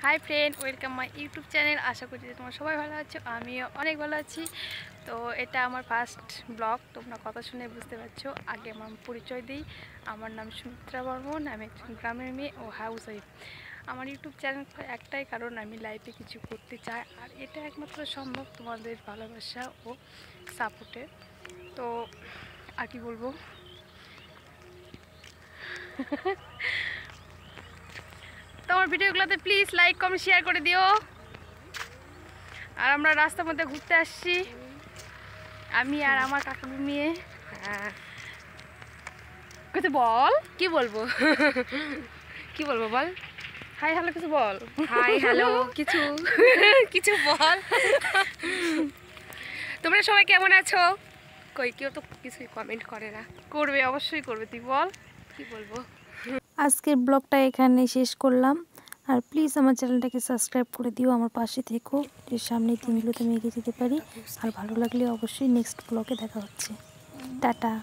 High friend, welcome my YouTube channel. আশা করি যে তোমরা সবাই ভালো আছো, আমিও অনেক ভালো আছি। তো এটা আমার ফার্স্ট ব্লগ, তোমরা কথা শুনে বুঝতে পারছো। আগে আমার পরিচয় দিই। আমার নাম সুমিত্রা বর্মন, আমি একজন গ্রামের মেয়ে ও হাউস ওয়াইফ। আমার ইউটিউব চ্যানেল একটাই কারণ, আমি লাইফে কিছু করতে চাই, আর এটা একমাত্র সম্ভব তোমাদের ভালোবাসা ও সাপোর্টে। তো আর কি বলবো, তোমার ভিডিওগুলোতে প্লিজ লাইক কমেন্ট শেয়ার করে দিও। আর আমরা রাস্তার মধ্যে ঘুরতে আসছি, আমি আর আমার কাকার মেয়ে। কিছু বল, কি বলবো কি বলবো বল। হাই হ্যালো কিছু বল। হাই হ্যালো কিছু কিছু বল। তোমরা সবাই কেমন আছো? কই কেউ তো কিছুই কমেন্ট করে না। করবে, অবশ্যই করবে, তুই বল কি বলবো। আজকের ব্লগটা এখানে শেষ করলাম। আর প্লিজ আমার চ্যানেলটাকে সাবস্ক্রাইব করে দিও, আমার পাশে থেকো, যে সামনের দিনগুলোতে আমি এগিয়ে যেতে পারি। আর ভালো লাগলে অবশ্যই নেক্সট ব্লগে দেখা হচ্ছে। টাটা।